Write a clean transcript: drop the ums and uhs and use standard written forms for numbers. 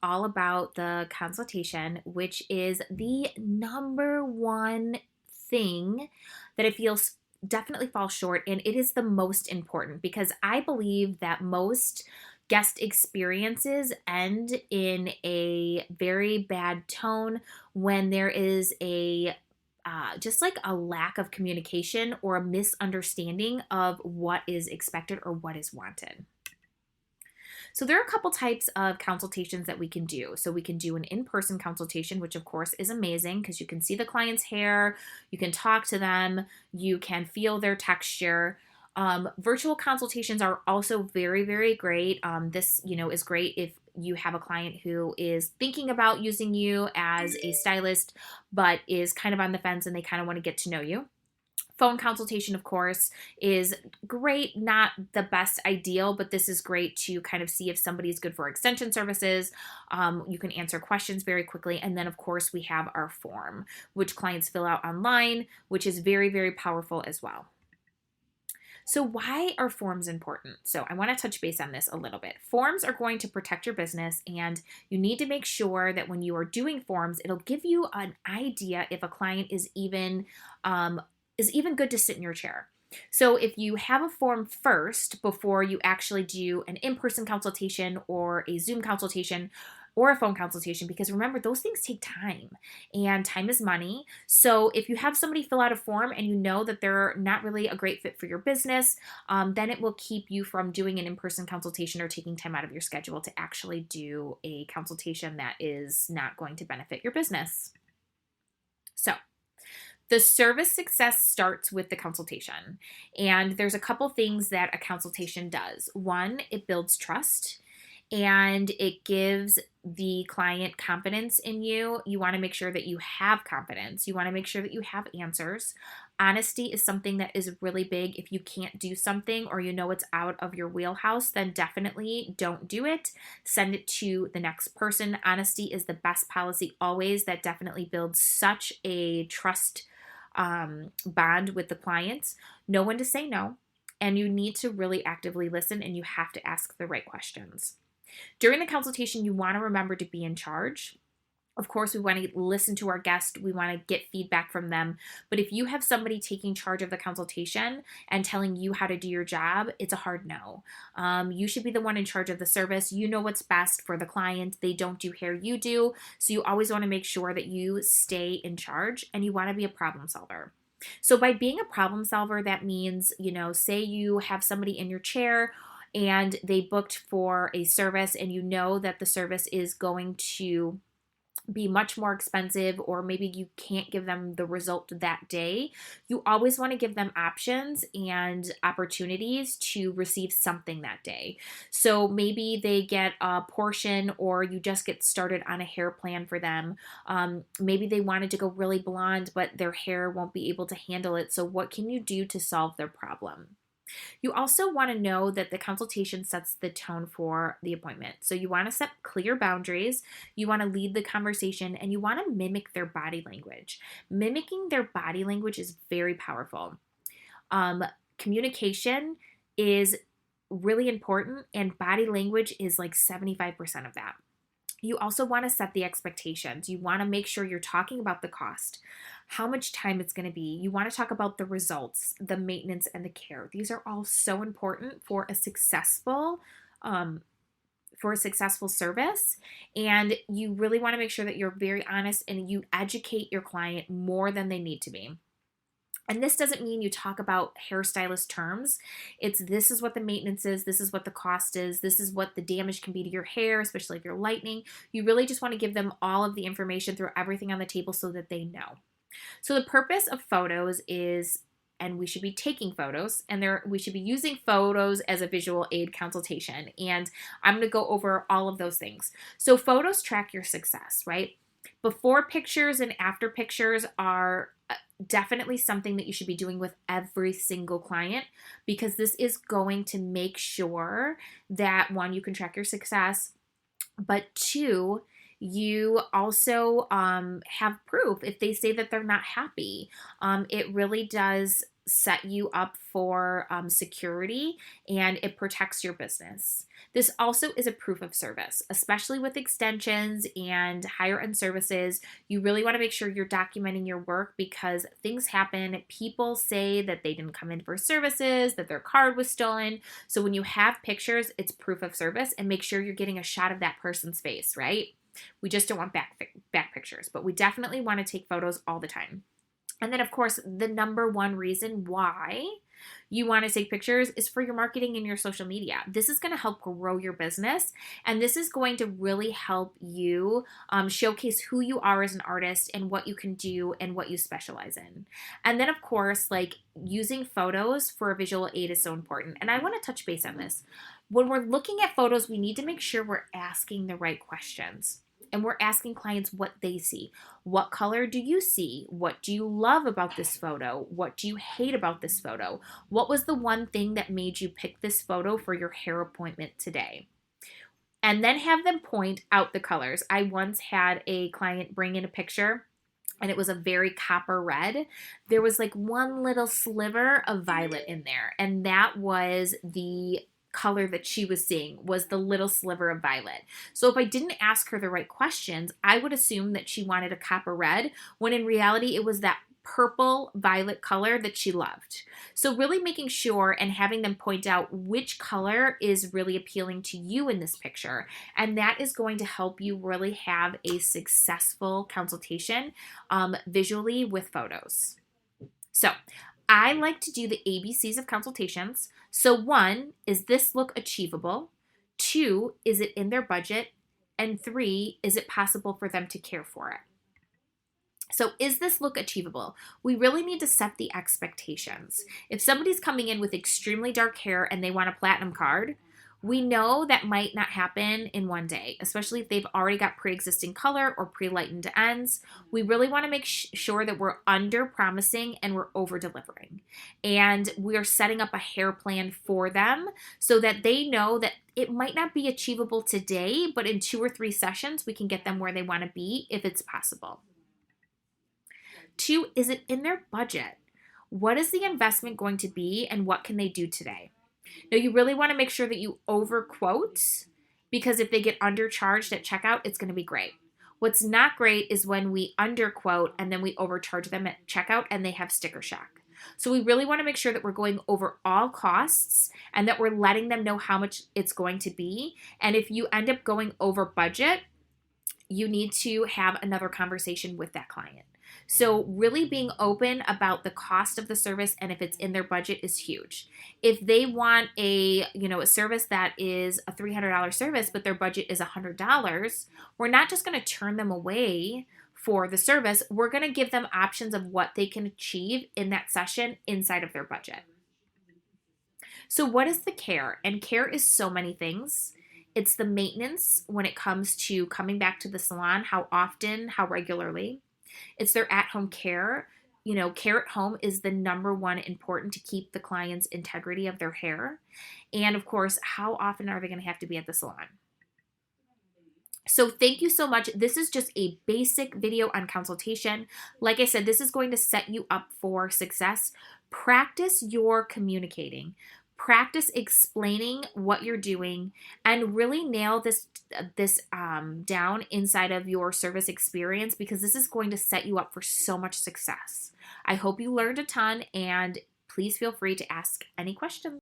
all about the consultation, which is the number one thing that I feel definitely falls short, and it is the most important because I believe that most guest experiences end in a very bad tone when there is a just like a lack of communication or a misunderstanding of what is expected or what is wanted. So there are a couple types of consultations that we can do. So we can do an in-person consultation, which of course is amazing because you can see the client's hair, you can talk to them, you can feel their texture. Virtual consultations are also very, very great. This, is great if you have a client who is thinking about using you as a stylist, but is kind of on the fence and they kind of want to get to know you. Phone consultation, of course, is great, not the best ideal, but this is great to kind of see if somebody is good for extension services. You can answer questions very quickly. And then, of course, we have our form, which clients fill out online, which is very, very powerful as well. So, why are forms important? So, I want to touch base on this a little bit. Forms are going to protect your business, and you need to make sure that when you are doing forms, it'll give you an idea if a client is even good to sit in your chair. So if you have a form first before you actually do an in-person consultation or a Zoom consultation or a phone consultation, because remember, those things take time and time is money. So if you have somebody fill out a form and you know that they're not really a great fit for your business, then it will keep you from doing an in-person consultation or taking time out of your schedule to actually do a consultation that is not going to benefit your business. So the service success starts with the consultation. And there's a couple things that a consultation does. One, it builds trust and it gives the client confidence in you. You want to make sure that you have confidence. You want to make sure that you have answers. Honesty is something that is really big. If you can't do something or you know it's out of your wheelhouse, then definitely don't do it. Send it to the next person. Honesty is the best policy always. That definitely builds such a trust bond with the clients. Know when to say no, and you need to really actively listen and you have to ask the right questions. During the consultation, you want to remember to be in charge. Of course, we want to listen to our guest. We want to get feedback from them. But if you have somebody taking charge of the consultation and telling you how to do your job, it's a hard no. You should be the one in charge of the service. You know what's best for the client. They don't do hair, you do. So you always want to make sure that you stay in charge and you want to be a problem solver. So by being a problem solver, that means, say you have somebody in your chair and they booked for a service and you know that the service is going to be much more expensive, or maybe you can't give them the result that day. You always want to give them options and opportunities to receive something that day. So maybe they get a portion, or you just get started on a hair plan for them. Maybe they wanted to go really blonde, but their hair won't be able to handle it. So what can you do to solve their problem? You also want to know that the consultation sets the tone for the appointment. So you want to set clear boundaries, you want to lead the conversation, and you want to mimic their body language. Mimicking their body language is very powerful. Communication is really important, and body language is like 75% of that. You also want to set the expectations. You want to make sure you're talking about the cost, how much time it's going to be. You want to talk about the results, the maintenance, and the care. These are all so important for a successful service. And you really want to make sure that you're very honest and you educate your client more than they need to be. And this doesn't mean you talk about hairstylist terms. This is what the maintenance is, this is what the cost is, this is what the damage can be to your hair, especially if you're lightening. You really just want to give them all of the information, throw everything on the table so that they know. So the purpose of photos is, and we should be taking photos, and we should be using photos as a visual aid consultation. And I'm going to go over all of those things. So photos track your success, right? Before pictures and after pictures are definitely something that you should be doing with every single client, because this is going to make sure that, one, you can track your success, but two, you also have proof if they say that they're not happy. It really does set you up for security, and it protects your business. This also is a proof of service, especially with extensions and higher end services. You really want to make sure you're documenting your work because things happen. People say that they didn't come in for services, that their card was stolen. So when you have pictures, it's proof of service, and make sure you're getting a shot of that person's face, right? We just don't want back pictures, but we definitely want to take photos all the time. And then, of course, the number one reason why you want to take pictures is for your marketing and your social media. This is going to help grow your business, and this is going to really help you showcase who you are as an artist and what you can do and what you specialize in. And then, of course, like using photos for a visual aid is so important. And I want to touch base on this. When we're looking at photos, we need to make sure we're asking the right questions. And we're asking clients what they see. What color do you see? What do you love about this photo? What do you hate about this photo? What was the one thing that made you pick this photo for your hair appointment today? And then have them point out the colors. I once had a client bring in a picture and it was a very copper red. There was like one little sliver of violet in there, and that was the color that she was seeing, was the little sliver of violet. So if I didn't ask her the right questions, I would assume that she wanted a copper red, when in reality it was that purple violet color that she loved. So really making sure and having them point out which color is really appealing to you in this picture. And that is going to help you really have a successful consultation visually with photos. So I like to do the ABCs of consultations. So 1, is this look achievable? 2, is it in their budget? And 3, is it possible for them to care for it? So is this look achievable? We really need to set the expectations. If somebody's coming in with extremely dark hair and they want a platinum card, we know that might not happen in one day, especially if they've already got pre-existing color or pre-lightened ends. We really want to make sure that we're under-promising and we're over-delivering. And we are setting up a hair plan for them so that they know that it might not be achievable today, but in 2 or 3 sessions, we can get them where they want to be if it's possible. 2, is it in their budget? What is the investment going to be and what can they do today? Now, you really want to make sure that you overquote, because if they get undercharged at checkout, it's going to be great. What's not great is when we underquote and then we overcharge them at checkout and they have sticker shock. So we really want to make sure that we're going over all costs and that we're letting them know how much it's going to be. And if you end up going over budget, you need to have another conversation with that client. So really being open about the cost of the service and if it's in their budget is huge. If they want a service that is a $300 service, but their budget is $100, we're not just going to turn them away for the service. We're going to give them options of what they can achieve in that session inside of their budget. So what is the care? And care is so many things. It's the maintenance when it comes to coming back to the salon, how often, how regularly. It's their at-home care. Care at home is the number one important to keep the client's integrity of their hair. And of course, how often are they going to have to be at the salon? So thank you so much. This is just a basic video on consultation. Like I said, this is going to set you up for success. Practice your communicating. Practice explaining what you're doing and really nail this down inside of your service experience, because this is going to set you up for so much success. I hope you learned a ton, and please feel free to ask any questions.